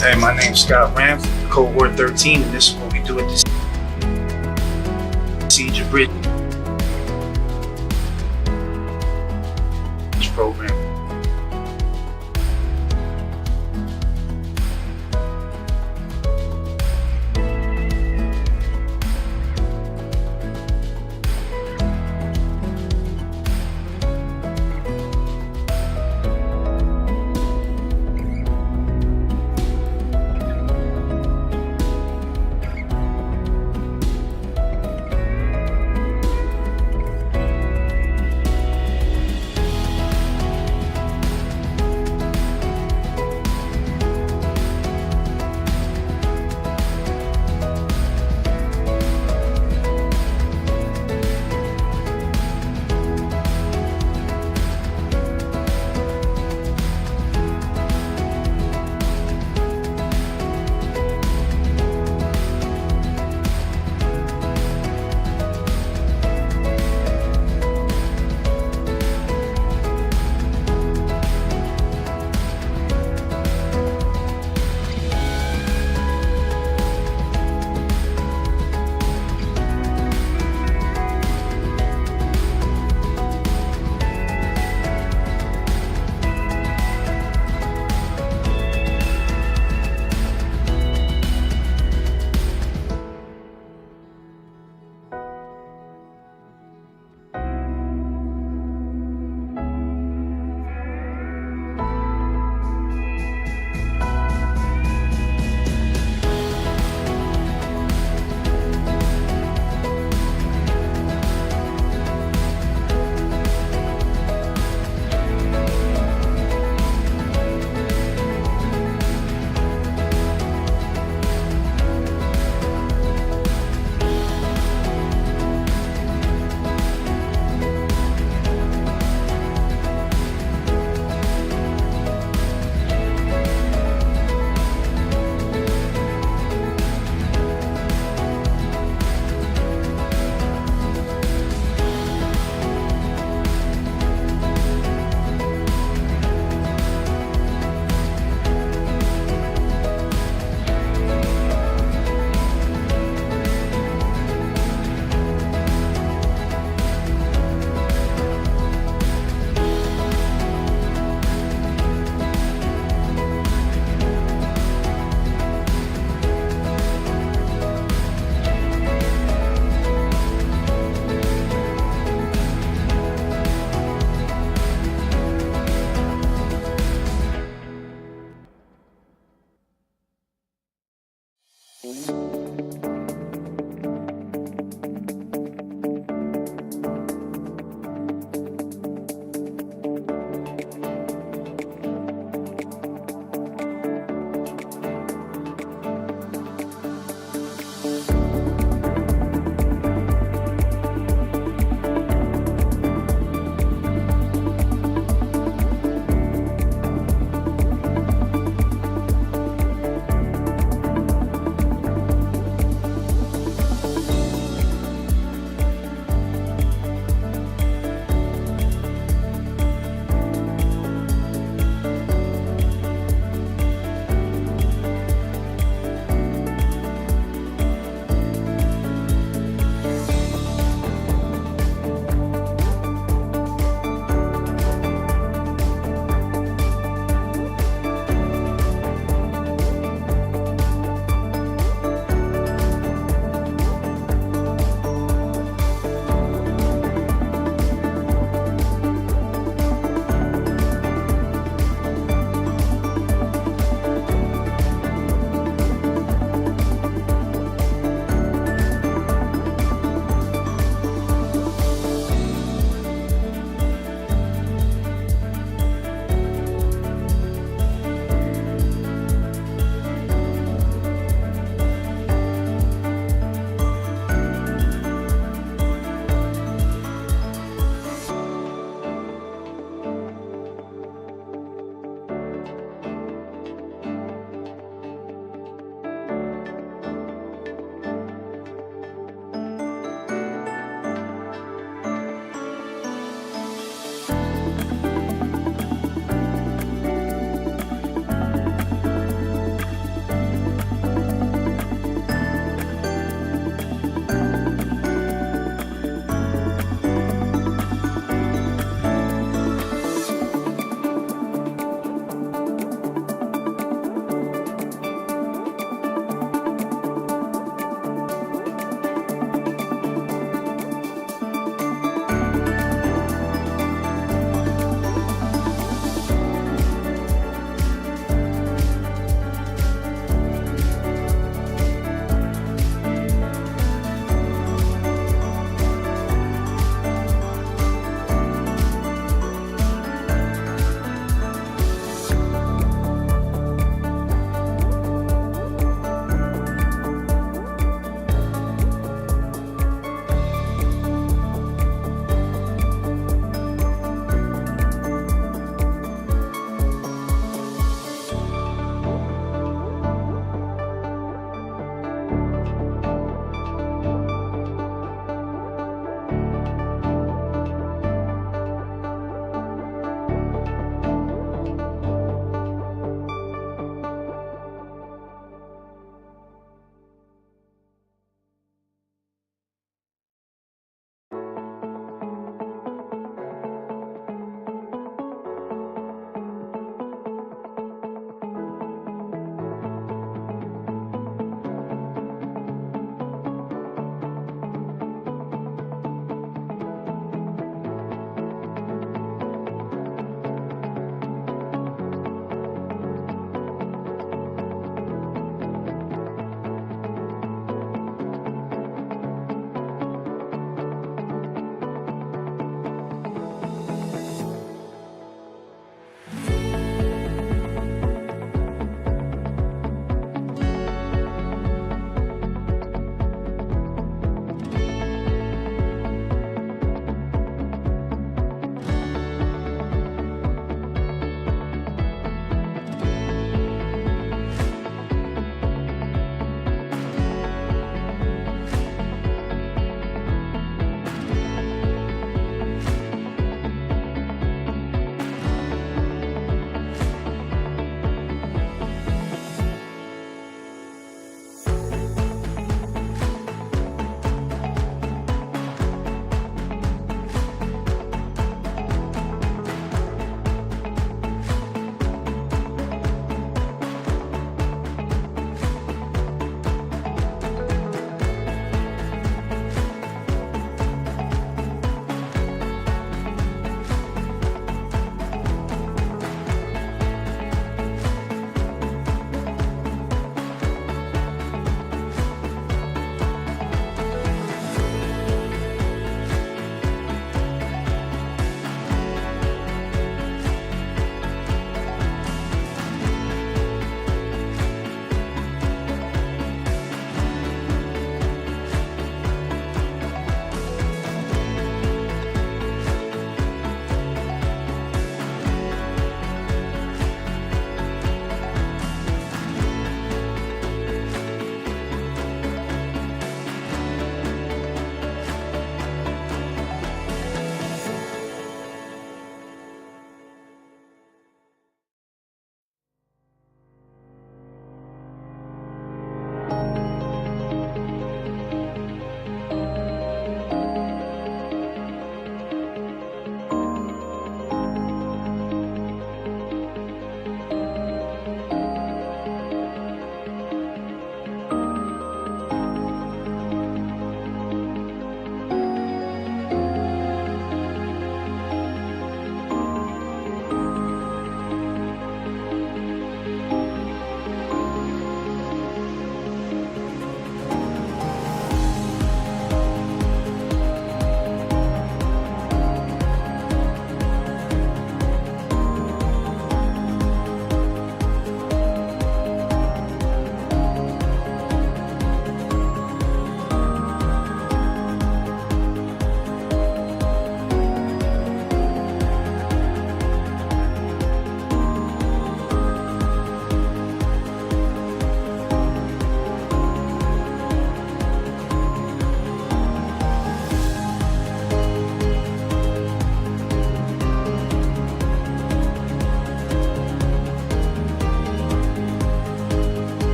Hey, my name's Scott Ram, cohort 13, and this is what we do at the CEJA Bridge program.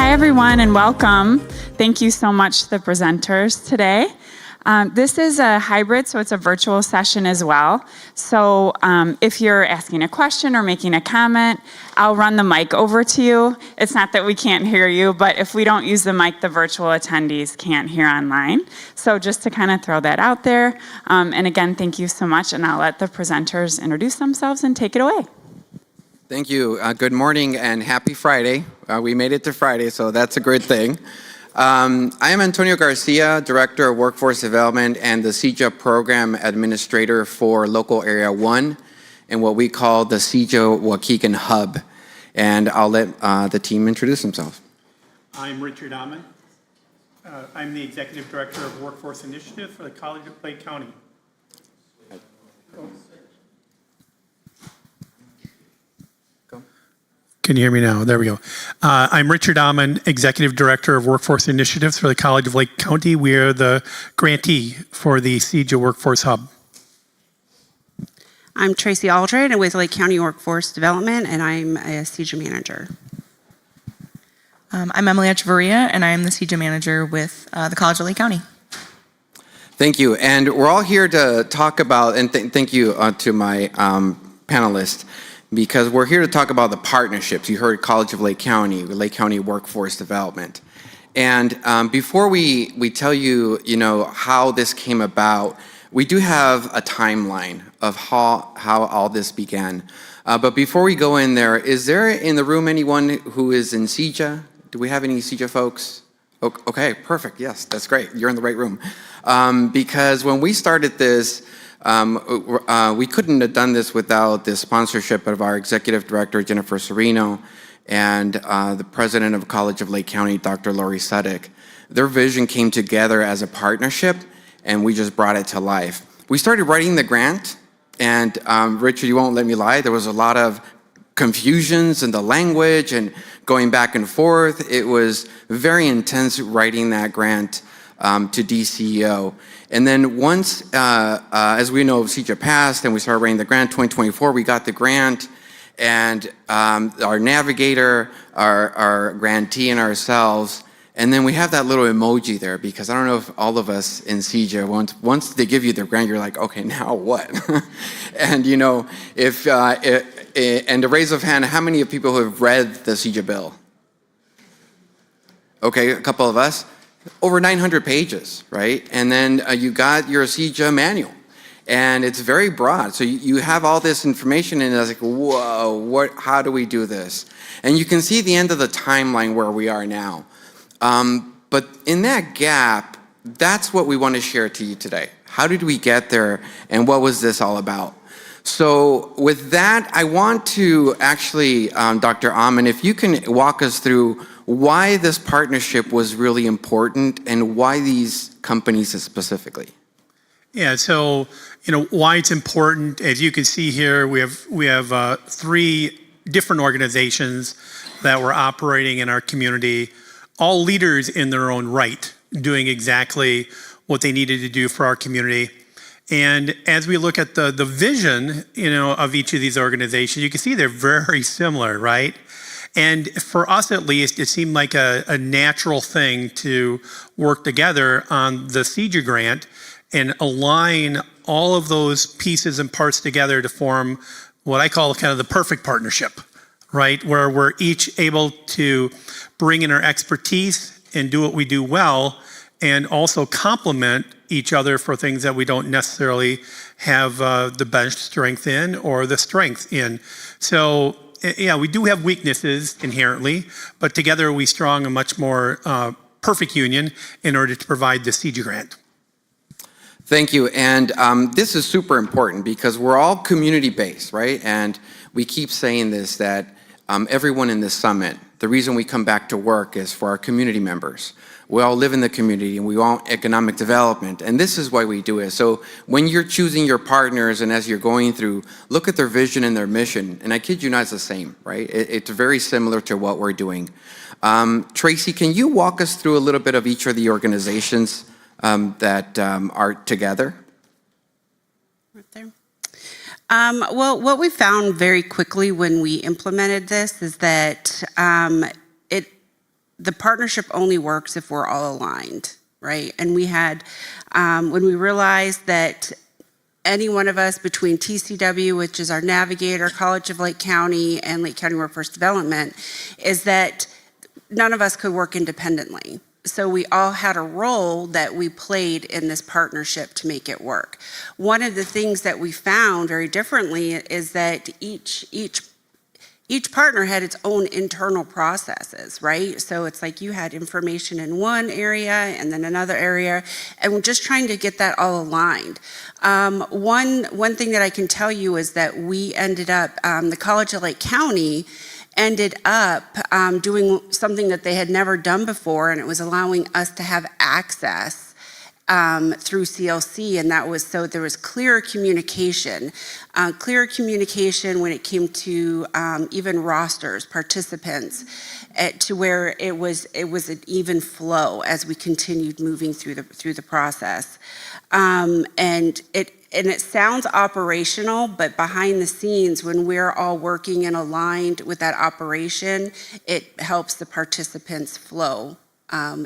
Hi, everyone, and welcome. Thank you so much to the presenters today. This is a hybrid, so it's a virtual session as well. So if you're asking a question or making a comment, I'll run the mic over to you. It's not that we can't hear you, but if we don't use the mic, the virtual attendees can't hear online. So just to kind of throw that out there. And again, thank you so much, and I'll let the presenters introduce themselves and take it away. Thank you. Good morning and happy Friday. We made it to Friday, so that's a good thing. I am Antonio Garcia, Director of Workforce Development and the CEJA Program Administrator for Local Area 1 and what we call the CEJA Waukegan Hub. And I'll let the team introduce themselves. I'm Richard Amon. I'm the Executive Director of Workforce Initiative for the College of Lake County. Can you hear me now? There we go. I'm Richard Amon, Executive Director of Workforce Initiatives for the College of Lake County. We are the grantee for the CEJA Workforce Hub. I'm Tracy Aldred with Lake County Workforce Development, and I'm a CEJA manager. I'm Emily Echevarria, and I'm the CEJA manager with the College of Lake County. Thank you. And we're all here to talk about, and thank you to my panelists, because we're here to talk about the partnerships. You heard College of Lake County Workforce Development. And before we tell you, how this came about, we do have a timeline of how all this began. But before we go in there, is there in the room anyone who is in CEJA? Do we have any CEJA folks? Okay, perfect. Yes, that's great. You're in the right room. Because when we started this, we couldn't have done this without the sponsorship of our Executive Director, Jennifer Serino, and the President of College of Lake County, Dr. Lori Suddick. Their vision came together as a partnership, and we just brought it to life. We started writing the grant, and Richard, you won't let me lie, there was a lot of confusions in the language and going back and forth. It was very intense writing that grant to DCEO. And then once, as we know, CEJA passed and we started writing the grant, 2024, we got the grant, and our navigator, our grantee, and ourselves, and then we have that little emoji there, because I don't know if all of us in CEJA, once they give you their grant, you're like, okay, now what? And and to raise of hand, how many of people who have read the CEJA bill? Okay, a couple of us. Over 900 pages, right? And then you got your CEJA manual, and it's very broad. So you have all this information, and it's like, whoa, how do we do this? And you can see the end of the timeline where we are now. But in that gap, that's what we want to share to you today. How did we get there, and what was this all about? So with that, I want to actually, Dr. Amon, if you can walk us through why this partnership was really important and why these companies specifically. Yeah, so why it's important, as you can see here, we have 3 different organizations that were operating in our community, all leaders in their own right, doing exactly what they needed to do for our community. And as we look at the vision, of each of these organizations, you can see they're very similar, right? And for us, at least, it seemed like a natural thing to work together on the CEJA grant and align all of those pieces and parts together to form what I call kind of the perfect partnership, right? Where we're each able to bring in our expertise and do what we do well, and also complement each other for things that we don't necessarily have the bench strength in or the strength in. So, yeah, we do have weaknesses inherently, but together we strong a much more perfect union in order to provide the CEJA grant. Thank you. And this is super important because we're all community-based, right? And we keep saying this, that everyone in this summit, the reason we come back to work is for our community members. We all live in the community and we want economic development, and this is why we do it. So when you're choosing your partners and as you're going through, look at their vision and their mission, and I kid you not, it's the same, right? It's very similar to what we're doing. Tracy, can you walk us through a little bit of each of the organizations that are together? Right there. Well, what we found very quickly when we implemented this is that the partnership only works if we're all aligned, right? And we had, when we realized that any one of us between TCW, which is our navigator, College of Lake County, and Lake County Workforce Development, is that none of us could work independently. So we all had a role that we played in this partnership to make it work. One of the things that we found very differently is that each partner had its own internal processes, right? So it's like you had information in one area and then another area, and we're just trying to get that all aligned. One thing that I can tell you is that we ended up, the College of Lake County ended up doing something that they had never done before, and it was allowing us to have access through CLC, and that was so there was clearer communication when it came to even rosters, participants, to where it was an even flow as we continued moving through the process, and it sounds operational, but behind the scenes, when we're all working and aligned with that operation, it helps the participants flow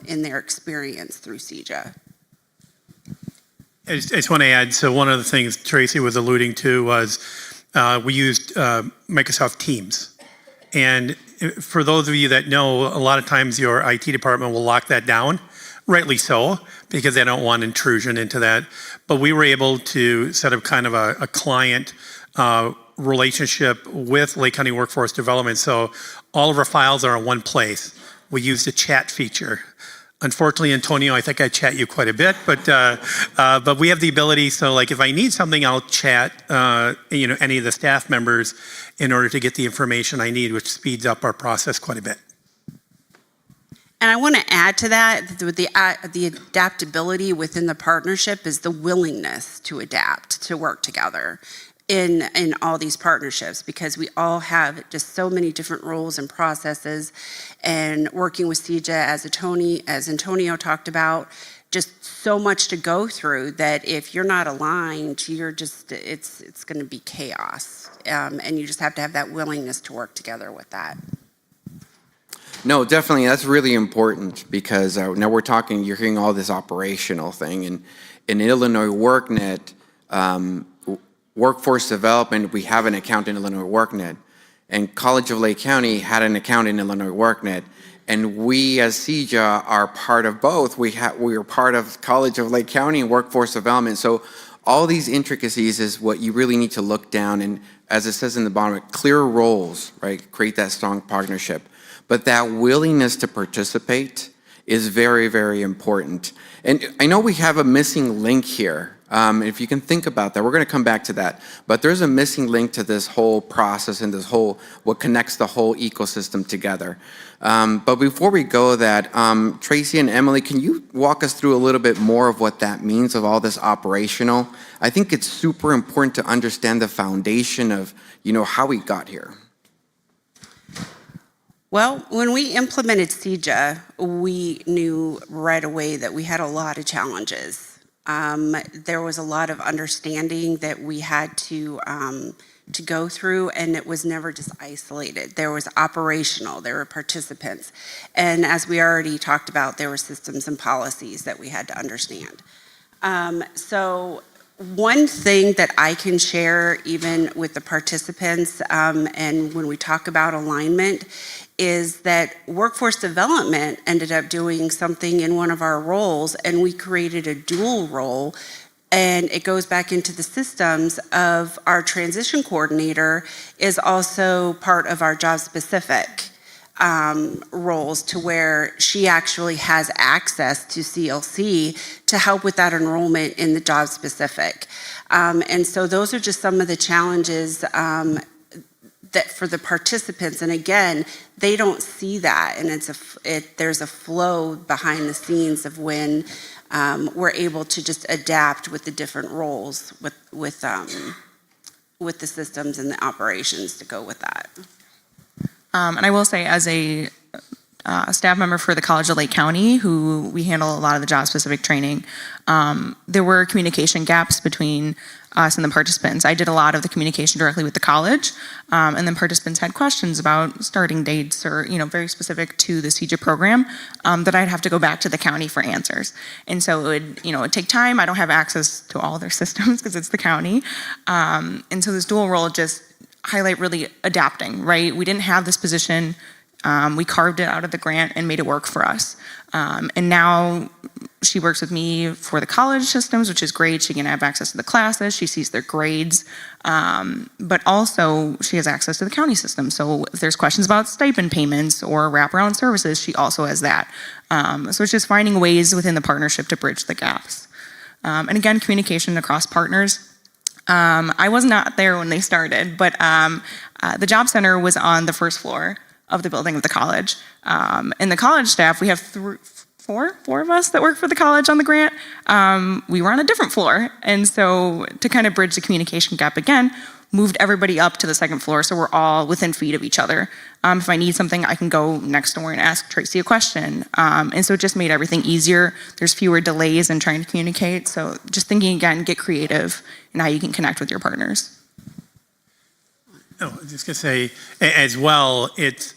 in their experience through CEJA. I just want to add, so one of the things Tracy was alluding to was we used Microsoft Teams. And for those of you that know, a lot of times your IT department will lock that down, rightly so, because they don't want intrusion into that. But we were able to set up kind of a client relationship with Lake County Workforce Development. So all of our files are in one place. We used a chat feature. Unfortunately, Antonio, I think I chat you quite a bit, but we have the ability. So, like, if I need something, I'll chat, any of the staff members in order to get the information I need, which speeds up our process quite a bit. And I want to add to that, the adaptability within the partnership is the willingness to adapt, to work together in all these partnerships, because we all have just so many different roles and processes, and working with CEJA, as Antonio talked about, just so much to go through that if you're not aligned, it's going to be chaos, and you just have to have that willingness to work together with that. No, definitely, that's really important, because now we're talking, you're hearing all this operational thing, and in Illinois WorkNet, Workforce Development, we have an account in Illinois WorkNet, and College of Lake County had an account in Illinois WorkNet, and we as CEJA are part of both. We are part of College of Lake County and Workforce Development, so all these intricacies is what you really need to look down, and as it says in the bottom, clear roles, right, create that strong partnership. But that willingness to participate is very, very important. And I know we have a missing link here. If you can think about that, we're going to come back to that. But there's a missing link to this whole process and this whole, what connects the whole ecosystem together. But before we go that, Tracy and Emily, can you walk us through a little bit more of what that means of all this operational? I think it's super important to understand the foundation of, how we got here. Well, when we implemented CEJA, we knew right away that we had a lot of challenges. There was a lot of understanding that we had to go through, and it was never just isolated. There was operational, there were participants, and as we already talked about, there were systems and policies that we had to understand. So one thing that I can share even with the participants, and when we talk about alignment, is that workforce development ended up doing something in one of our roles, and we created a dual role, and it goes back into the systems of our transition coordinator is also part of our job specific roles, to where she actually has access to CLC to help with that enrollment in the job specific. And so those are just some of the challenges that for the participants, and again, they don't see that, and there's a flow behind the scenes of when we're able to just adapt with the different roles with the systems and the operations to go with that. And I will say, as a staff member for the College of Lake County, who we handle a lot of the job-specific training, there were communication gaps between us and the participants. I did a lot of the communication directly with the college, and then participants had questions about starting dates or, very specific to the CEJA program, that I'd have to go back to the county for answers. And so it'd take time. I don't have access to all their systems because it's the county. And so this dual role just highlight really adapting, right? We didn't have this position. We carved it out of the grant and made it work for us. And now she works with me for the college systems, which is great. She can have access to the classes. She sees their grades. But also she has access to the county system. So if there's questions about stipend payments or wraparound services, she also has that. So it's just finding ways within the partnership to bridge the gaps. And again, communication across partners. I was not there when they started, but the job center was on the first floor of the building of the college. And the college staff, we have four of us that work for the college on the grant. We were on a different floor. And so to kind of bridge the communication gap again, moved everybody up to the second floor so we're all within feet of each other. If I need something, I can go next door and ask Tracy a question. And so it just made everything easier. There's fewer delays in trying to communicate. So just thinking again, get creative in how you can connect with your partners. No, I was just going to say, as well, it's,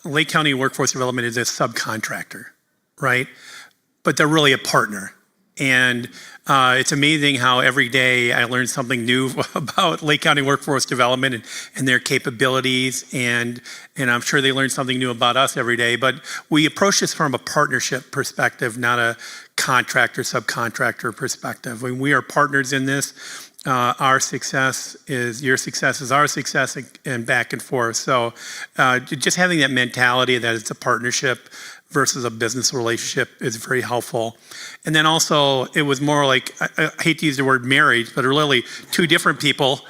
Lake County Workforce Development is a subcontractor, right? But they're really a partner. And it's amazing how every day I learn something new about Lake County Workforce Development and their capabilities, and I'm sure they learn something new about us every day. But we approach this from a partnership perspective, not a contractor-subcontractor perspective. When we are partners in this, our success is your success is our success, and back and forth. So just having that mentality that it's a partnership versus a business relationship is very helpful. And then also, it was more like, I hate to use the word marriage, but really two different people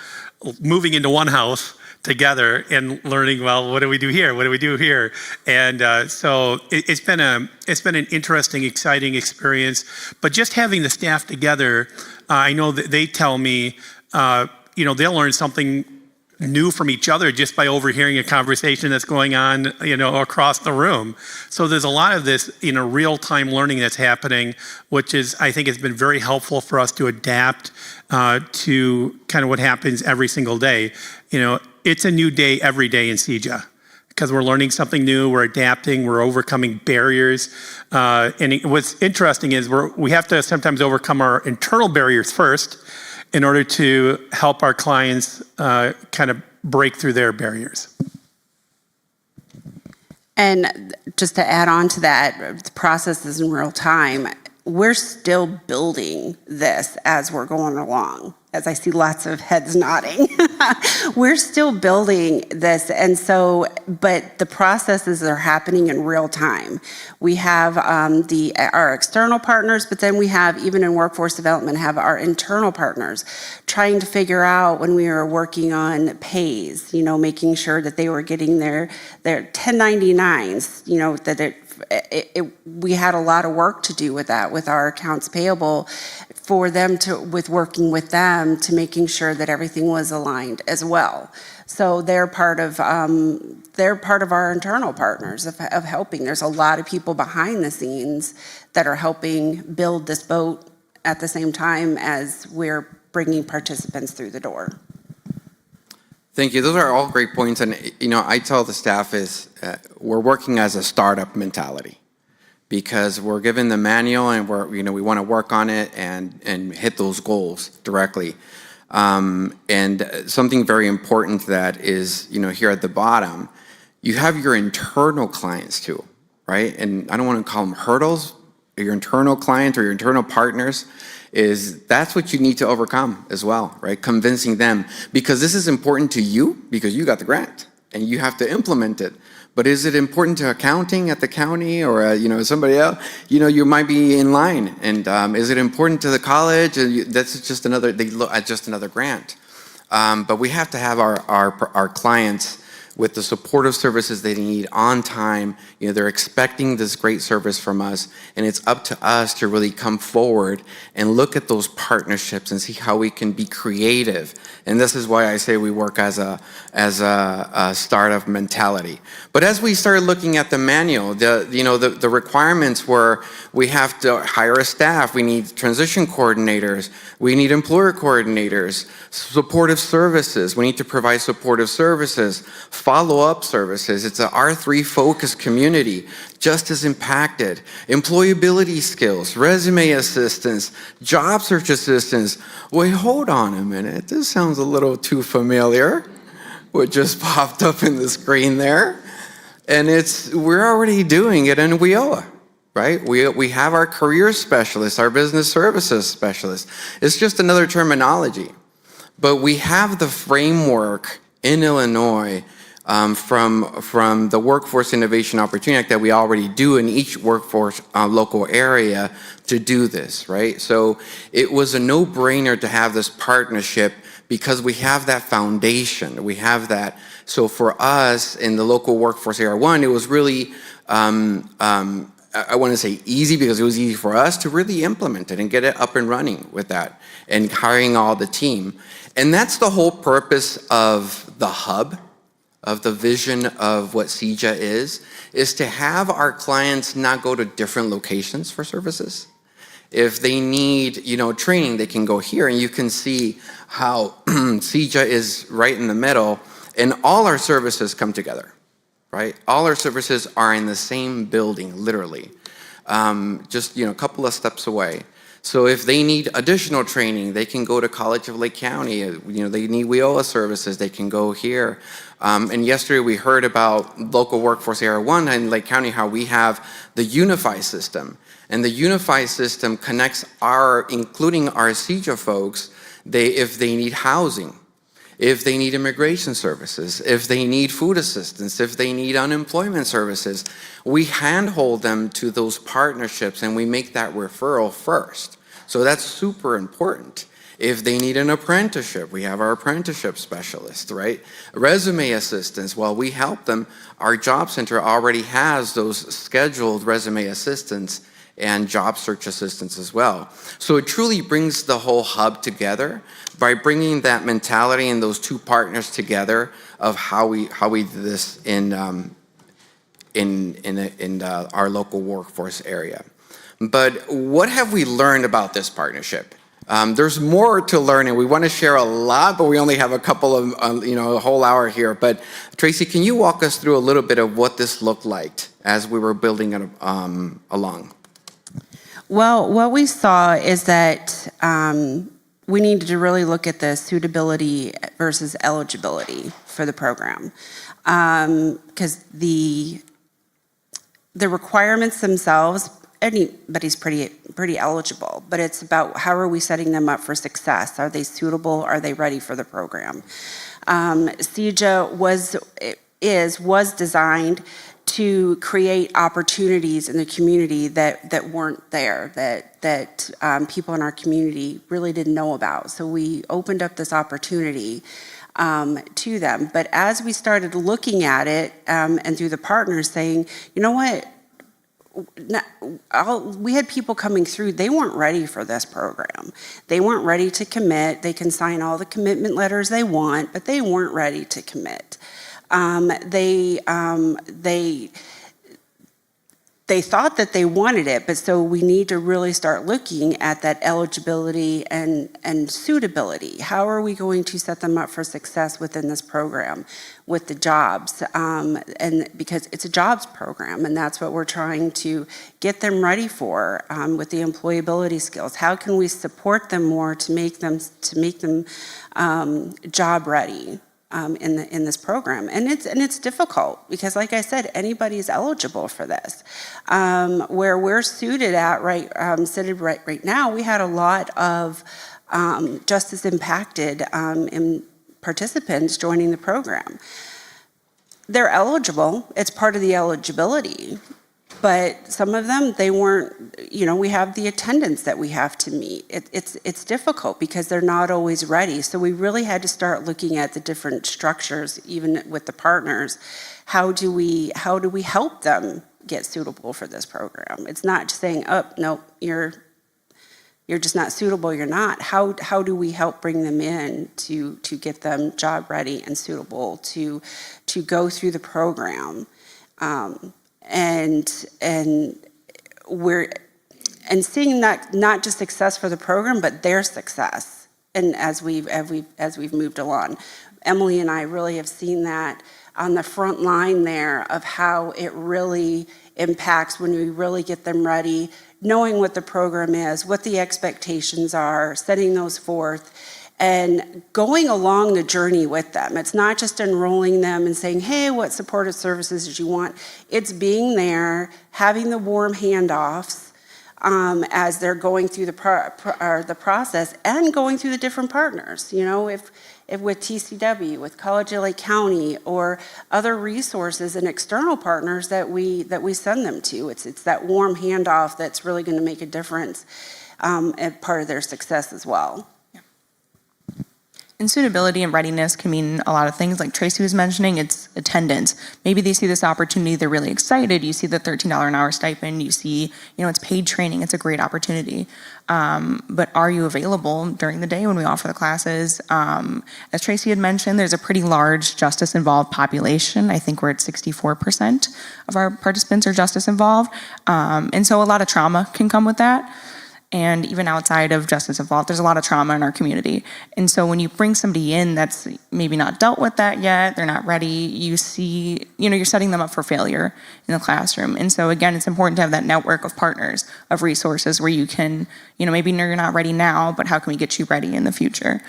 moving into one house together and learning, well, what do we do here? What do we do here? And so it's been an interesting, exciting experience. But just having the staff together, I know that they tell me, they'll learn something new from each other just by overhearing a conversation that's going on, across the room. So there's a lot of this, real-time learning that's happening, which is, I think, has been very helpful for us to adapt to kind of what happens every single day. It's a new day every day in CEJA because we're learning something new, we're adapting, we're overcoming barriers. And what's interesting is we have to sometimes overcome our internal barriers first in order to help our clients kind of break through their barriers. And just to add on to that, the process is in real time. We're still building this as we're going along. As I see lots of heads nodding. We're still building this, and so, but the processes are happening in real time. We have our external partners, but then we have, even in workforce development, have our internal partners trying to figure out when we were working on pays, making sure that they were getting their 1099s, that we had a lot of work to do with that, with our accounts payable, for them with working with them to making sure that everything was aligned as well. So they're part of our internal partners of helping. There's a lot of people behind the scenes that are helping build this boat at the same time as we're bringing participants through the door. Thank you. Those are all great points. And, I tell the staff we're working as a startup mentality because we're given the manual and we want to work on it and hit those goals directly. And something very important that is, here at the bottom, you have your internal clients too, right? And I don't want to call them hurdles, your internal clients or your internal partners. That's what you need to overcome as well, right? Convincing them, because this is important to you because you got the grant and you have to implement it. But is it important to accounting at the county or somebody else? You might be in line. And is it important to the college? That's just another. They look at just another grant. But we have to have our clients with the supportive services they need on time. They're expecting this great service from us, and it's up to us to really come forward and look at those partnerships and see how we can be creative. And this is why I say we work as a startup mentality. But as we started looking at the manual, the requirements were we have to hire a staff, we need transition coordinators, we need employer coordinators, supportive services, we need to provide supportive services, follow-up services. It's an R3 focused community, just as impacted. Employability skills, resume assistance, job search assistance. Wait, hold on a minute. This sounds a little too familiar. What just popped up in the screen there. And we're already doing it in WIOA, right? We have our career specialists, our business services specialists. It's just another terminology. But we have the framework in Illinois from the Workforce Innovation Opportunity Act that we already do in each workforce local area to do this, right? So it was a no-brainer to have this partnership because we have that foundation, we have that. So for us in the local workforce area 1, it was really, I want to say easy because it was easy for us to really implement it and get it up and running with that and hiring all the team. And that's the whole purpose of the hub, of the vision of what CEJA is to have our clients not go to different locations for services. If they need, training, they can go here, and you can see how CEJA is right in the middle, and all our services come together, right? All our services are in the same building, literally, just a couple of steps away. So if they need additional training, they can go to College of Lake County. They need WIOA services, they can go here. And yesterday we heard about local workforce area 1 in Lake County, how we have the Unify system. And the Unify system connects including our CEJA folks, if they need housing, if they need immigration services, if they need food assistance, if they need unemployment services, we handhold them to those partnerships and we make that referral first. So that's super important. If they need an apprenticeship, we have our apprenticeship specialist, right? Resume assistance, while we help them, our job center already has those scheduled resume assistants and job search assistance as well. So it truly brings the whole hub together by bringing that mentality and those two partners together of how we do this in our local workforce area. But what have we learned about this partnership? There's more to learn, and we want to share a lot, but we only have a couple of, a whole hour here. But Tracy, can you walk us through a little bit of what this looked like as we were building it along? Well, what we saw is that we needed to really look at the suitability versus eligibility for the program, because the requirements themselves, anybody's pretty eligible, but it's about how are we setting them up for success? Are they suitable? Are they ready for the program? CEJA was designed to create opportunities in the community that weren't there, that people in our community really didn't know about. So we opened up this opportunity to them. But as we started looking at it and through the partners saying, you know what, we had people coming through, they weren't ready for this program. They weren't ready to commit. They can sign all the commitment letters they want, but they weren't ready to commit. They thought that they wanted it, but so we need to really start looking at that eligibility and suitability. How are we going to set them up for success within this program with the jobs? And because it's a jobs program, and that's what we're trying to get them ready for with the employability skills. How can we support them more to make them job ready? In this program, and it's difficult because, like I said, anybody is eligible for this. Where we're suited at right now, we had a lot of justice impacted in participants joining the program. They're eligible; it's part of the eligibility. But some of them, they weren't, we have the attendance that we have to meet. It's difficult because they're not always ready. So we really had to start looking at the different structures, even with the partners. How do we help them get suitable for this program? It's not just saying, oh, no, you're just not suitable, you're not. How do we help bring them in to get them job ready and suitable to go through the program? And seeing that not just success for the program, but their success. And as we've moved along, Emily and I really have seen that on the front line there of how it really impacts when we really get them ready, knowing what the program is, what the expectations are, setting those forth, and going along the journey with them. It's not just enrolling them and saying, hey, what supportive services did you want? It's being there, having the warm handoffs as they're going through the process and going through the different partners. If with TCW, with College of Lake County, or other resources and external partners that we send them to. It's that warm handoff that's really going to make a difference and part of their success as well. And suitability and readiness can mean a lot of things. Like Tracy was mentioning, it's attendance. Maybe they see this opportunity, they're really excited. You see the $13 an hour stipend, you see, it's paid training, it's a great opportunity. But are you available during the day when we offer the classes? As Tracy had mentioned, there's a pretty large justice involved population. I think we're at 64% of our participants are justice involved. And so a lot of trauma can come with that. And even outside of justice involved, there's a lot of trauma in our community. And so when you bring somebody in that's maybe not dealt with that yet, they're not ready, you see, you're setting them up for failure in the classroom. And so again, it's important to have that network of partners, of resources where you can, maybe you're not ready now, but how can we get you ready in the future?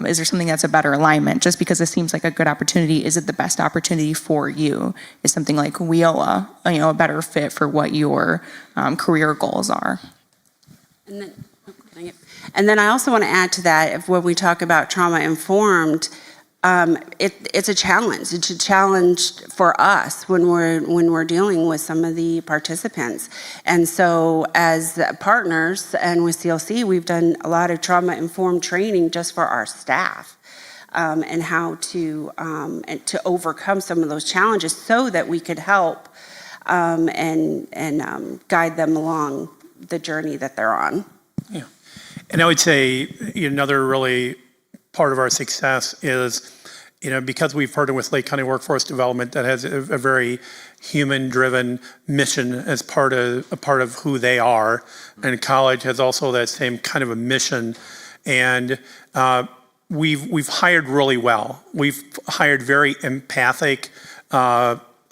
Is there something that's a better alignment? Just because it seems like a good opportunity, is it the best opportunity for you? Is something like WIOA, a better fit for what your career goals are? And then I also want to add to that, when we talk about trauma-informed, it's a challenge. It's a challenge for us when we're dealing with some of the participants. And so as partners and with CLC, we've done a lot of trauma-informed training just for our staff. And how to overcome some of those challenges so that we could help and guide them along the journey that they're on. Yeah. And I would say another really part of our success is, because we've partnered with Lake County Workforce Development that has a very human-driven mission as part of who they are, and college has also that same kind of a mission. And we've hired really well. We've hired very empathic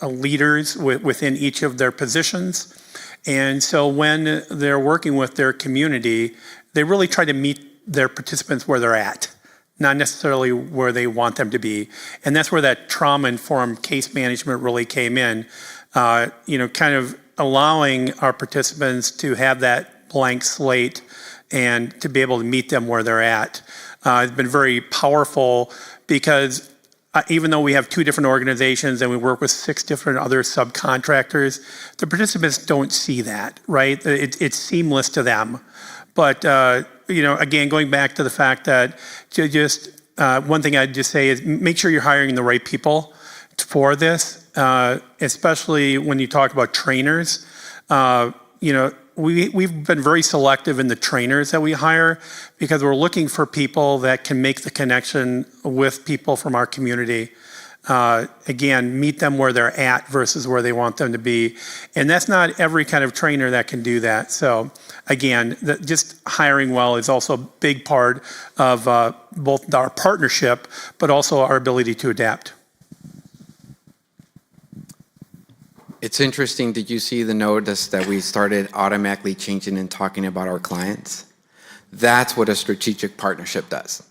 leaders within each of their positions. And so when they're working with their community, they really try to meet their participants where they're at, not necessarily where they want them to be. And that's where that trauma-informed case management really came in, kind of allowing our participants to have that blank slate and to be able to meet them where they're at. It's been very powerful because even though we have 2 different organizations and we work with 6 different other subcontractors, the participants don't see that, right? It's seamless to them. But, again, going back to the fact that one thing I'd just say is make sure you're hiring the right people for this, especially when you talk about trainers. We've been very selective in the trainers that we hire because we're looking for people that can make the connection with people from our community. Again, meet them where they're at versus where they want them to be. And that's not every kind of trainer that can do that. So again, just hiring well is also a big part of both our partnership, but also our ability to adapt. It's interesting, did you see the notice that we started automatically changing and talking about our clients? That's what a strategic partnership does.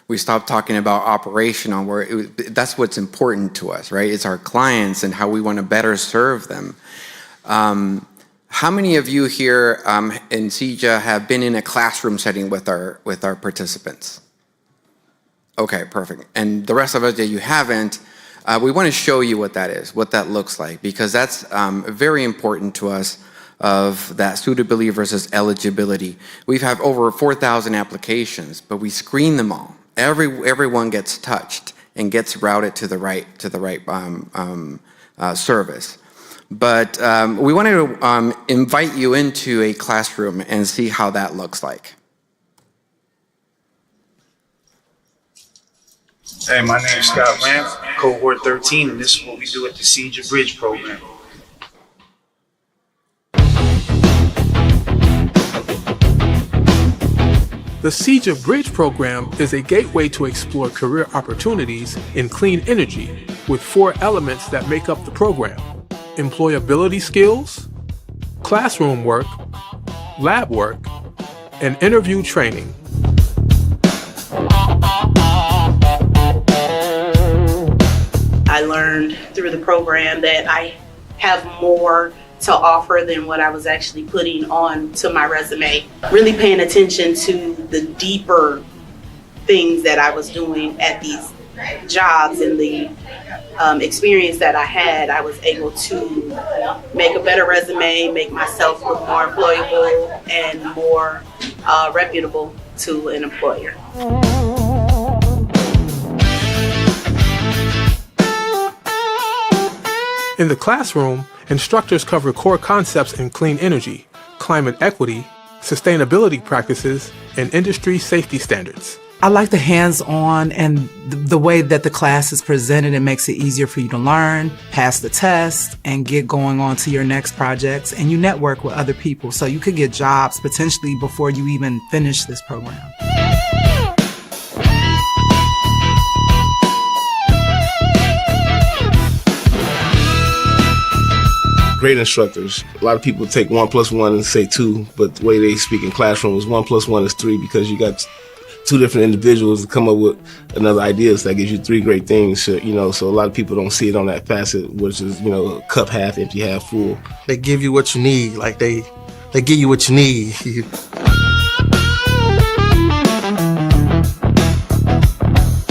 We stopped talking about operational, that's what's important to us, right? It's our clients and how we want to better serve them. How many of you here in CEJA have been in a classroom setting with our participants? Okay, perfect. And the rest of us that you haven't, We want to show you what that is, what that looks like, because that's very important to us of that suitability versus eligibility. We've had over 4,000 applications, but we screen them all. Everyone gets touched and gets routed to the right service. But we wanted to invite you into a classroom and see how that looks like. Hey, my name is Scott Ramp, cohort 13, and this is what we do at the CEJA Bridge program. The CEJA Bridge program is a gateway to explore career opportunities in clean energy with 4 elements that make up the program: employability skills, classroom work, lab work, and interview training. I learned through the program that I have more to offer than what I was actually putting on to my resume. Really paying attention to the deeper things that I was doing at these jobs and the experience that I had, I was able to make a better resume, make myself look more employable and more reputable to an employer. In the classroom, instructors cover core concepts in clean energy, climate equity, sustainability practices, and industry safety standards. I like the hands-on and the way that the class is presented. It makes it easier for you to learn, pass the test, and get going on to your next projects. And you network with other people, so you could get jobs potentially before you even finish this program. Great instructors. A lot of people take 1 + 1 and say 2, but the way they speak in classroom is 1 + 1 is 3, because you got 2 different individuals to come up with another idea. So that gives you 3 great things. So, so a lot of people don't see it on that facet, which is, cup half empty, half full. They give you what you need, like they give you what you need.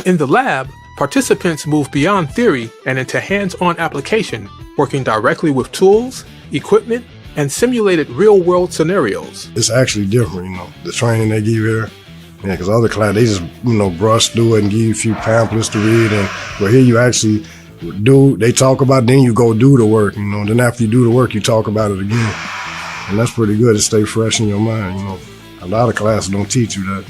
In the lab, participants move beyond theory and into hands-on application, working directly with tools, equipment, and simulated real-world scenarios. It's actually different, the training they give here. Yeah, because other classes, they just, brush through it and give you a few pamphlets to read. But here you actually they talk about it, then you go do the work, Then after you do the work, you talk about it again. And that's pretty good to stay fresh in your mind, A lot of classes don't teach you that.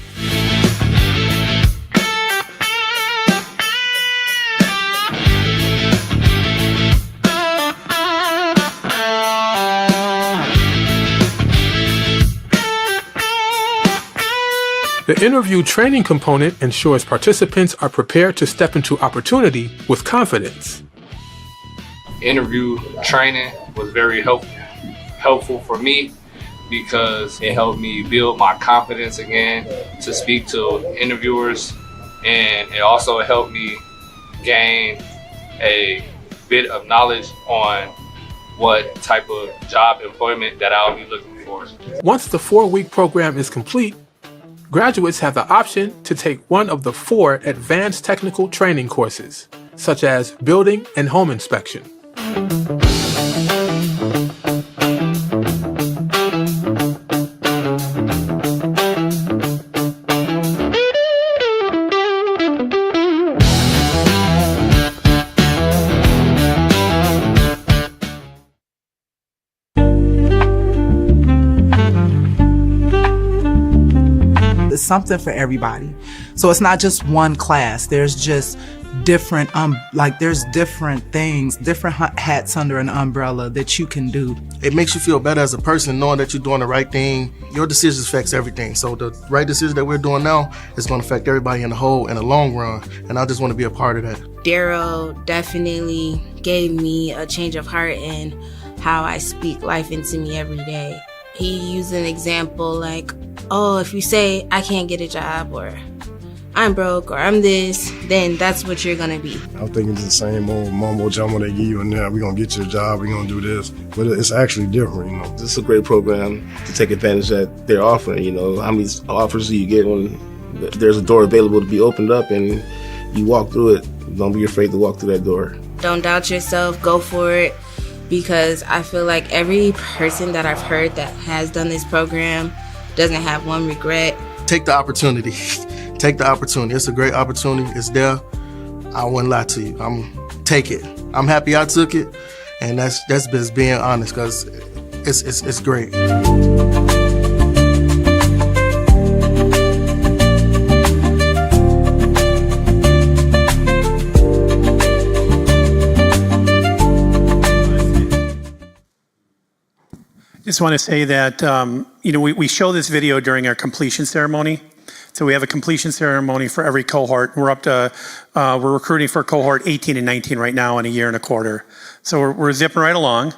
The interview training component ensures participants are prepared to step into opportunity with confidence. Interview training was very helpful for me because it helped me build my confidence again to speak to interviewers, and it also helped me gain a bit of knowledge on what type of job employment that I'll be looking for. Once the 4-week program is complete, graduates have the option to take one of the 4 advanced technical training courses, such as building and home inspection. It's something for everybody. So it's not just one class. There's just different, there's different things, different hats under an umbrella that you can do. It makes you feel better as a person knowing that you're doing the right thing. Your decisions affects everything. So the right decision that we're doing now is going to affect everybody in the whole, in the long run. And I just want to be a part of that. Daryl definitely gave me a change of heart in how I speak life into me every day. He used an example like, oh, if you say I can't get a job or I'm broke or I'm this, then that's what you're gonna be. I'm thinking it's the same old mumbo jumbo they give you in there. We're gonna get you a job, we're gonna do this. But it's actually different, This is a great program to take advantage that they're offering, How many offers do you get when there's a door available to be opened up and you walk through it Don't be afraid to walk through that door. Don't doubt yourself, go for it, because I feel like every person that I've heard that has done this program doesn't have one regret. Take the opportunity. Take the opportunity. It's a great opportunity. It's there. I wouldn't lie to you. Take it. I'm happy I took it, and that's just being honest, because it's great. Just want to say that, we show this video during our completion ceremony. So we have a completion ceremony for every cohort. We're we're recruiting for cohort 18 and 19 right now in a year and a quarter. So we're zipping right along.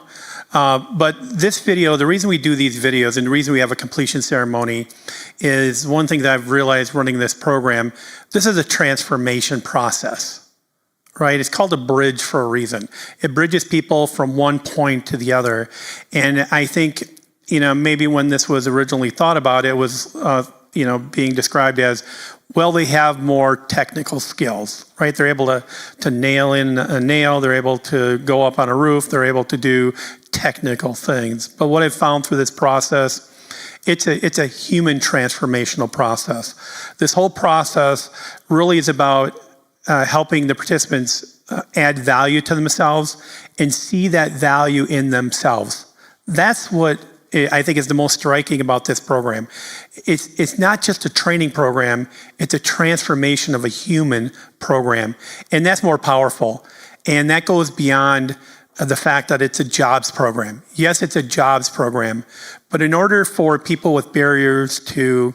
But this video, the reason we do these videos and the reason we have a completion ceremony is one thing that I've realized running this program, this is a transformation process, right? It's called a bridge for a reason. It bridges people from one point to the other. And I think, maybe when this was originally thought about, it was, being described as, well, they have more technical skills, right? They're able to nail in a nail, they're able to go up on a roof, they're able to do technical things. But what I've found through this process, it's a human transformational process. This whole process really is about helping the participants add value to themselves and see that value in themselves. That's what I think is the most striking about this program. It's not just a training program, it's a transformation of a human program. And that's more powerful. And that goes beyond the fact that it's a jobs program. Yes, it's a jobs program, but in order for people with barriers to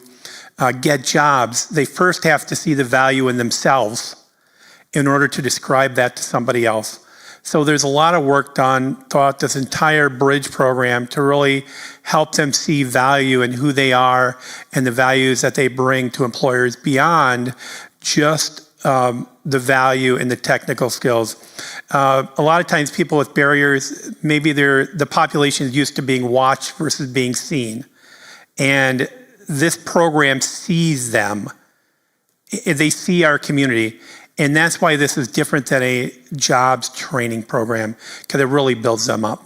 get jobs, they first have to see the value in themselves in order to describe that to somebody else. So there's a lot of work done throughout this entire bridge program to really help them see value in who they are and the values that they bring to employers beyond just the value and the technical skills. A lot of times people with barriers, maybe the population is used to being watched versus being seen. And this program sees them. They see our community. And that's why this is different than a jobs training program, because it really builds them up.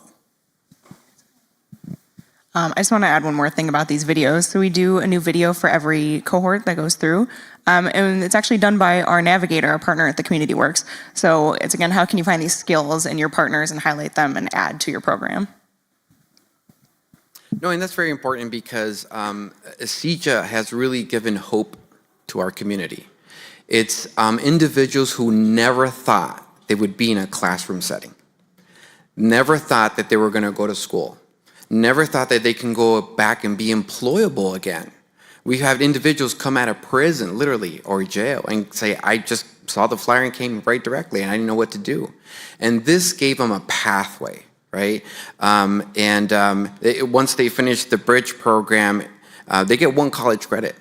I just want to add one more thing about these videos. So we do a new video for every cohort that goes through. And it's actually done by our navigator, our partner at the Community Works. So it's, again, how can you find these skills in your partners and highlight them and add to your program? No, and that's very important because CEJA has really given hope to our community. It's individuals who never thought they would be in a classroom setting, never thought that they were going to go to school, never thought that they can go back and be employable again. We have individuals come out of prison, literally, or jail, and say, I just saw the flyer and came right directly, and I didn't know what to do. And this gave them a pathway, right? Once they finish the bridge program, they get 1 college credit.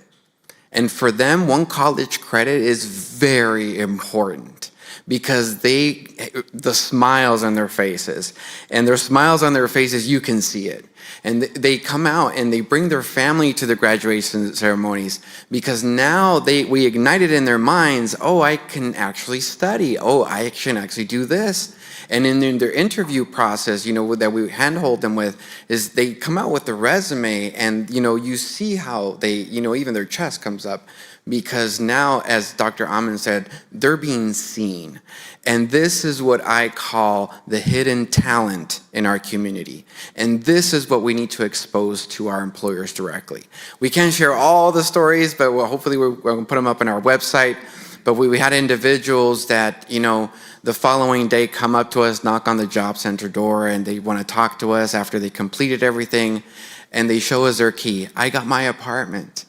And for them, 1 college credit is very important because the smiles on their faces, and their smiles on their faces, you can see it. And they come out and they bring their family to the graduation ceremonies because now we ignited in their minds, oh, I can actually study. Oh, I can actually do this. And in their interview process, that we handhold them with, is they come out with the resume and, you see how they, even their chest comes up because now, as Dr. Amin said, they're being seen. And this is what I call the hidden talent in our community. And this is what we need to expose to our employers directly. We can't share all the stories, but hopefully we're going to put them up on our website. But we had individuals that, the following day come up to us, knock on the job center door, and they want to talk to us after they completed everything, and they show us their key. I got my apartment.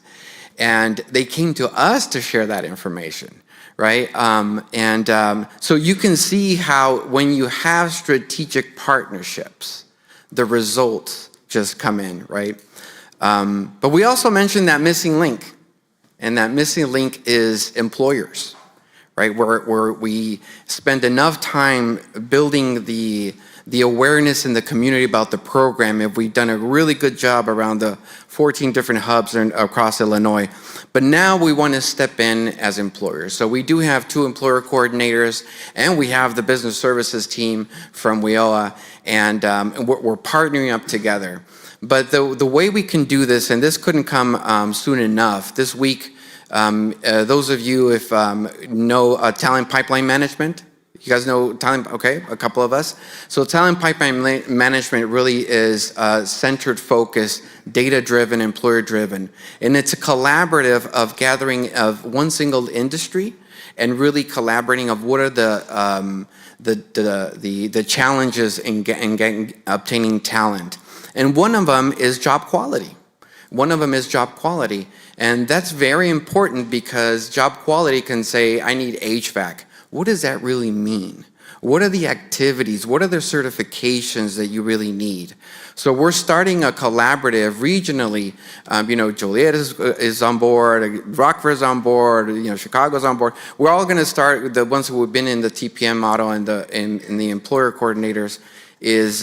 And they came to us to share that information, right? So you can see how when you have strategic partnerships, the results just come in, right? But we also mentioned that missing link, and that missing link is employers, right? Where we spend enough time building the the awareness in the community about the program, if we've done a really good job around the 14 different hubs across Illinois. But now we want to step in as employers. So we do have 2 employer coordinators, and we have the business services team from WIOA, and we're partnering up together. But the way we can do this, and this couldn't come soon enough, this week, those of you if know talent pipeline management, you guys know talent, okay, a couple of us. So talent pipeline management really is centered, focused, data-driven, employer-driven. And it's a collaborative of gathering of one single industry and really collaborating of what are the challenges in obtaining talent. And one of them is job quality. And that's very important because job quality can say, I need HVAC. What does that really mean? What are the activities? What are the certifications that you really need? So we're starting a collaborative regionally. Joliet is on board, Rockford is on board, Chicago's on board. We're all going to start, the ones who have been in the TPM model and the employer coordinators is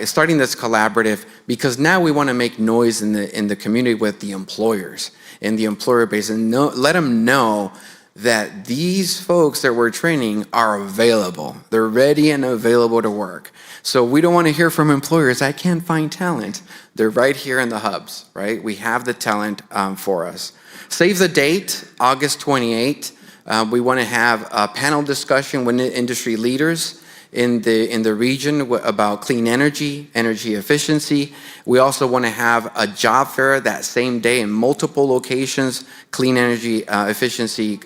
starting this collaborative because now we want to make noise in the community with the employers in the employer base and let them know that these folks that we're training are available. They're ready and available to work. So we don't want to hear from employers, I can't find talent. They're right here in the hubs, right? We have the talent for us. Save the date, August 28th. We want to have a panel discussion with industry leaders in the region about clean energy efficiency. We also want to have a job fair that same day in multiple locations, clean energy efficiency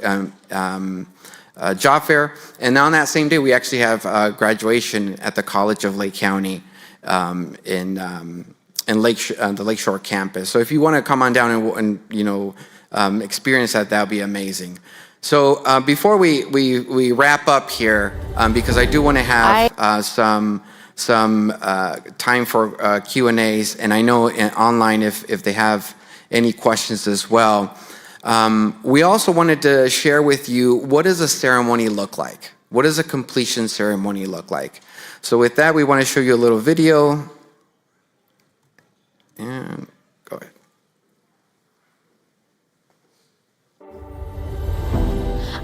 job fair. And on that same day, we actually have graduation at the College of Lake County in the Lakeshore campus. So if you want to come on down and experience that, that would be amazing. So before we wrap up here, because I do want to have some time for Q&As, and I know online if they have any questions as well. We also wanted to share with you, what does a ceremony look like? What does a completion ceremony look like? So with that, we want to show you a little video. And go ahead.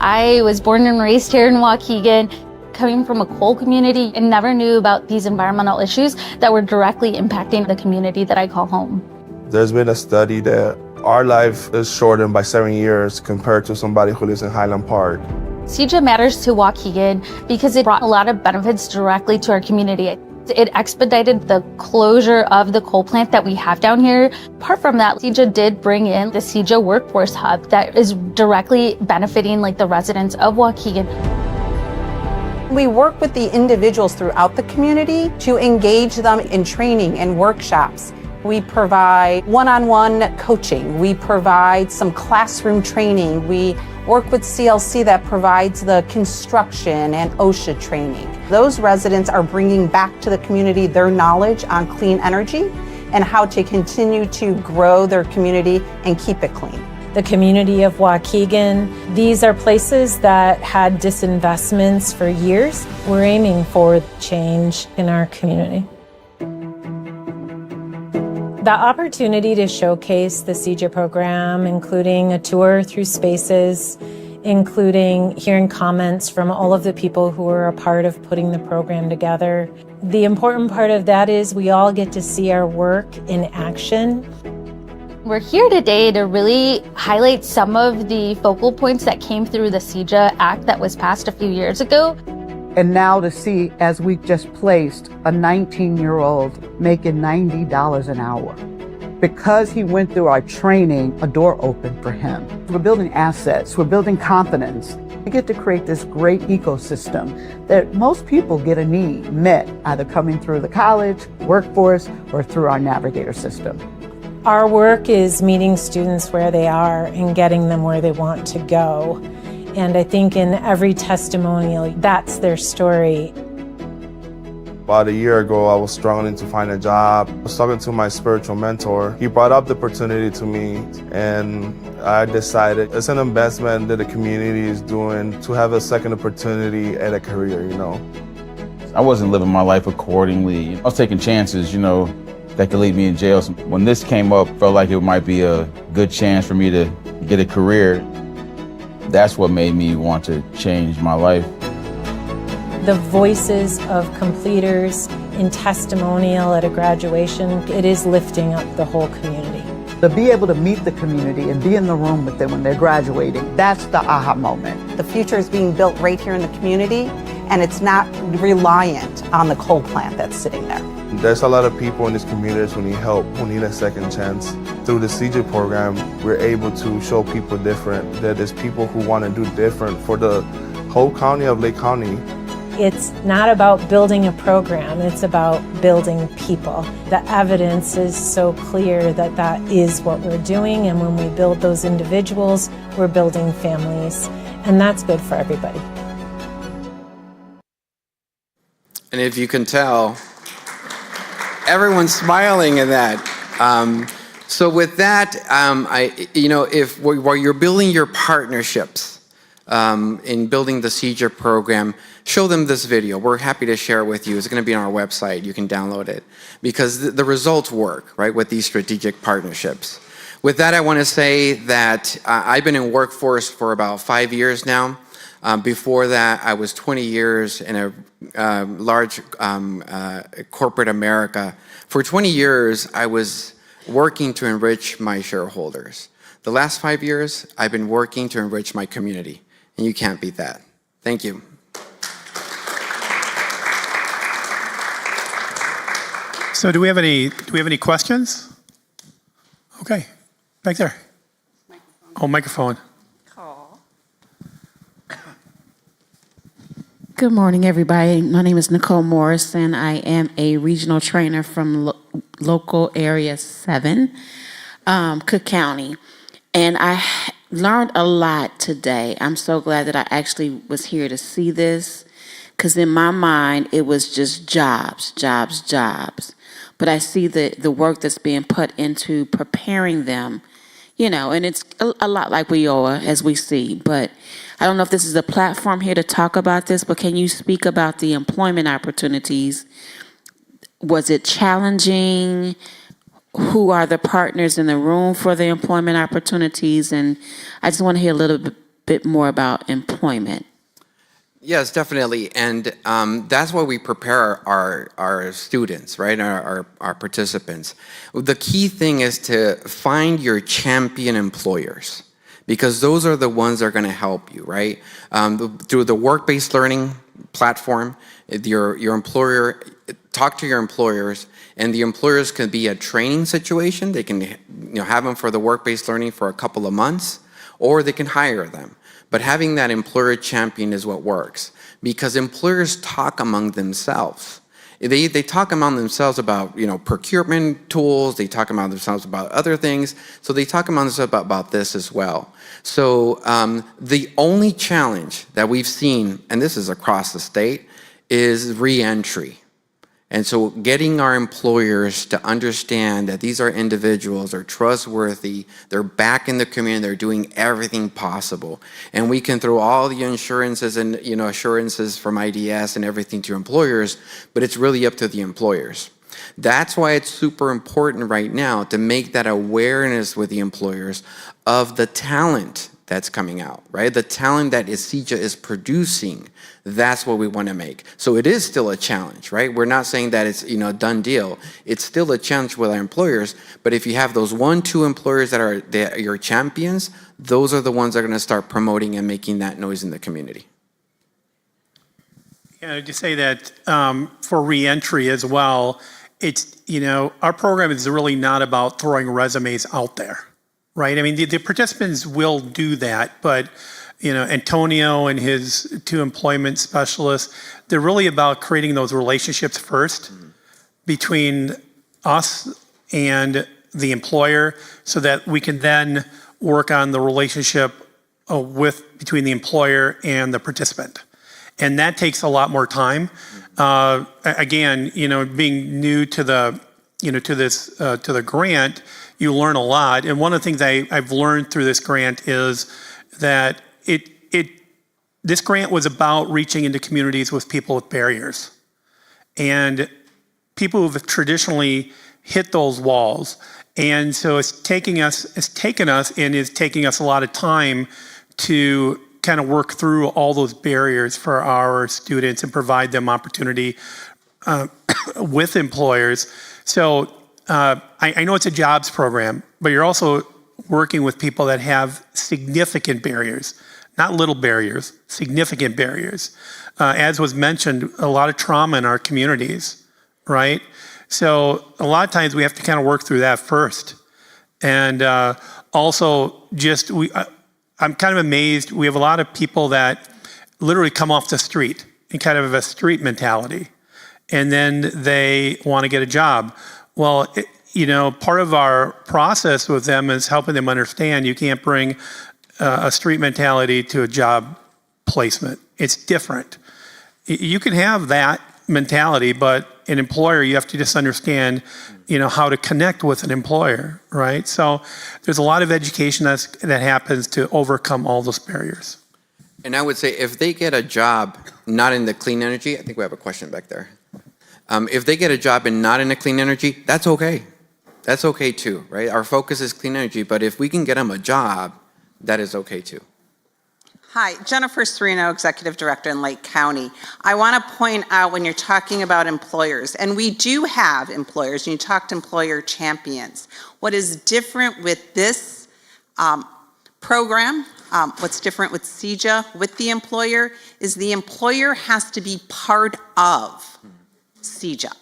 I was born and raised here in Waukegan, coming from a coal community, and never knew about these environmental issues that were directly impacting the community that I call home. There's been a study that our life is shortened by 7 years compared to somebody who lives in Highland Park. CEJA matters to Waukegan because it brought a lot of benefits directly to our community. It expedited the closure of the coal plant that we have down here. Apart from that, CEJA did bring in the CEJA Workforce Hub that is directly benefiting the residents of Waukegan. We work with the individuals throughout the community to engage them in training and workshops. We provide one-on-one coaching. We provide some classroom training. We work with CLC that provides the construction and OSHA training. Those residents are bringing back to the community their knowledge on clean energy and how to continue to grow their community and keep it clean. The community of Waukegan, these are places that had disinvestments for years. We're aiming for change in our community. The opportunity to showcase the CEJA program, including a tour through spaces, including hearing comments from all of the people who were a part of putting the program together. The important part of that is we all get to see our work in action. We're here today to really highlight some of the focal points that came through the CEJA Act that was passed a few years ago. And now to see, as we just placed, a 19-year-old making $90 an hour. Because he went through our training, a door opened for him. We're building assets, we're building confidence. We get to create this great ecosystem that most people get a need met, either coming through the college, workforce, or through our navigator system. Our work is meeting students where they are and getting them where they want to go. And I think in every testimonial, that's their story. About a year ago, I was struggling to find a job. I was talking to my spiritual mentor. He brought up the opportunity to me, and I decided it's an investment that the community is doing to have a second opportunity at a career, I wasn't living my life accordingly. I was taking chances, that could lead me in jail. So when this came up, felt like it might be a good chance for me to get a career. That's what made me want to change my life. The voices of completers in testimonial at a graduation, it is lifting up the whole community. To be able to meet the community and be in the room with them when they're graduating, that's the aha moment. The future is being built right here in the community, and it's not reliant on the coal plant that's sitting there. There's a lot of people in this community who need help, who need a second chance. Through the CEJA program, we're able to show people different, that there's people who want to do different for the whole county of Lake County. It's not about building a program, it's about building people. The evidence is so clear that that is what we're doing, and when we build those individuals, we're building families, and that's good for everybody. And if you can tell, everyone's smiling at that. So with that, while you're building your partnerships in building the CEJA program, show them this video. We're happy to share it with you. It's going to be on our website. You can download it because the results work, right, with these strategic partnerships. With that, I want to say that I've been in workforce for about 5 years now. Before that, I was 20 years in a large corporate America. For 20 years, I was working to enrich my shareholders. The last 5 years, I've been working to enrich my community, and you can't beat that. Thank you. So do we have any questions? Okay, back there. Oh, microphone. Good morning, everybody. My name is Nicole Morrison. I am a regional trainer from local area 7, Cook County. And I learned a lot today. I'm so glad that I actually was here to see this, because in my mind, it was just jobs, jobs, jobs. But I see the work that's being put into preparing them, and it's a lot like WIOA, as we see. But I don't know if this is a platform here to talk about this, but can you speak about the employment opportunities? Was it challenging? Who are the partners in the room for the employment opportunities? And I just want to hear a little bit more about employment. Yes, definitely. And that's why we prepare our students, right, our participants. The key thing is to find your champion employers, because those are the ones that are going to help you, right? Through the work-based learning platform, your employer, talk to your employers, and the employers can be a training situation. They can have them for the work-based learning for a couple of months, or they can hire them. But having that employer champion is what works, because employers talk among themselves. They talk among themselves about procurement tools. They talk among themselves about other things. So they talk among themselves about this as well. So the only challenge that we've seen, and this is across the state, is reentry. And so getting our employers to understand that these are individuals, they're trustworthy, they're back in the community, they're doing everything possible. And we can throw all the insurances and assurances from IDS and everything to employers, but it's really up to the employers. That's why it's super important right now to make that awareness with the employers of the talent that's coming out, right? The talent that CEJA is producing, that's what we want to make. So it is still a challenge, right? We're not saying that it's a done deal. It's still a challenge with our employers, but if you have those 1-2 employers that are your champions, those are the ones that are going to start promoting and making that noise in the community. Yeah, to say that for reentry as well, it's, our program is really not about throwing resumes out there. Right. I mean, the participants will do that, but Antonio and his 2 employment specialists, they're really about creating those relationships first between us and the employer, so that we can then work on the relationship between the employer and the participant, and that takes a lot more time. Again, being new to the to the grant, you learn a lot. And one of the things I've learned through this grant is that this grant was about reaching into communities with people with barriers. and people who've traditionally hit those walls. And so it's taken us and is taking us a lot of time to kind of work through all those barriers for our students and provide them opportunity with employers. So I know it's a jobs program, but you're also working with people that have significant barriers, not little barriers, significant barriers. As was mentioned, a lot of trauma in our communities, right? So a lot of times we have to kind of work through that first. And also just, I'm kind of amazed, we have a lot of people that literally come off the street in kind of a street mentality, and then they want to get a job. Well, part of our process with them is helping them understand you can't bring a street mentality to a job placement. It's different. You can have that mentality, but an employer, you have to just understand, how to connect with an employer, right? So there's a lot of education that happens to overcome all those barriers. And I would say if they get a job not in the clean energy, I think we have a question back there. If they get a job and not in the clean energy, that's okay. That's okay too, right? Our focus is clean energy, but if we can get them a job, that is okay too. Hi, Jennifer Serino, Executive Director in Lake County. I want to point out when you're talking about employers, and we do have employers, and you talked employer champions. What is different with this program, what's different with CEJA, with the employer, is the employer has to be part of CEJA.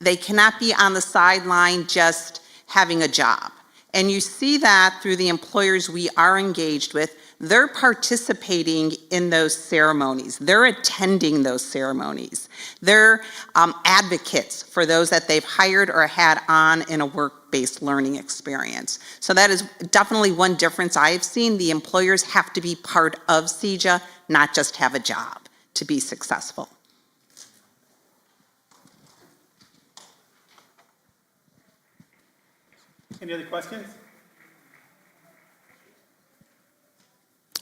They cannot be on the sideline just having a job. And you see that through the employers we are engaged with. They're participating in those ceremonies. They're attending those ceremonies. They're advocates for those that they've hired or had on in a work-based learning experience. So that is definitely one difference I've seen. The employers have to be part of CEJA, not just have a job to be successful. Any other questions?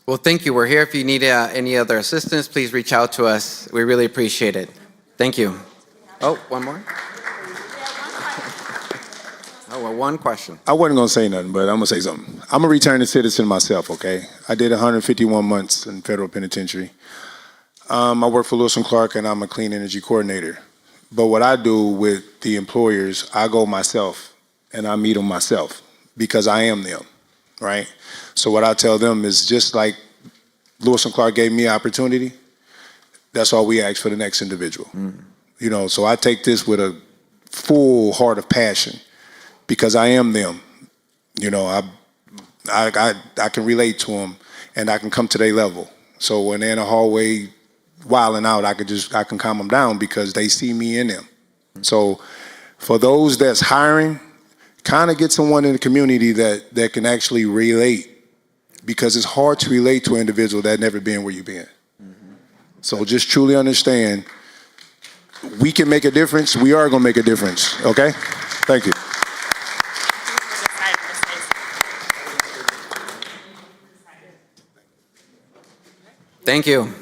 Well, thank you. We're here. If you need any other assistance, please reach out to us. We really appreciate it. Thank you. Oh, one more? Oh, well, one question. I wasn't going to say nothing, but I'm going to say something. I'm a returning citizen myself, okay? I did 151 months in federal penitentiary. I work for Lewis & Clark, and I'm a clean energy coordinator. But what I do with the employers, I go myself, and I meet them myself, because I am them, right? So what I tell them is just like Lewis & Clark gave me opportunity, that's all we ask for the next individual. So I take this with a full heart of passion because I am them. I can relate to them and I can come to their level. So when they're in a hallway wilding out, I can calm them down because they see me in them. So for those that's hiring, kind of get someone in the community that can actually relate, because it's hard to relate to an individual that never been where you've been. So just truly understand, we can make a difference. We are going to make a difference, okay? Thank you. Thank you.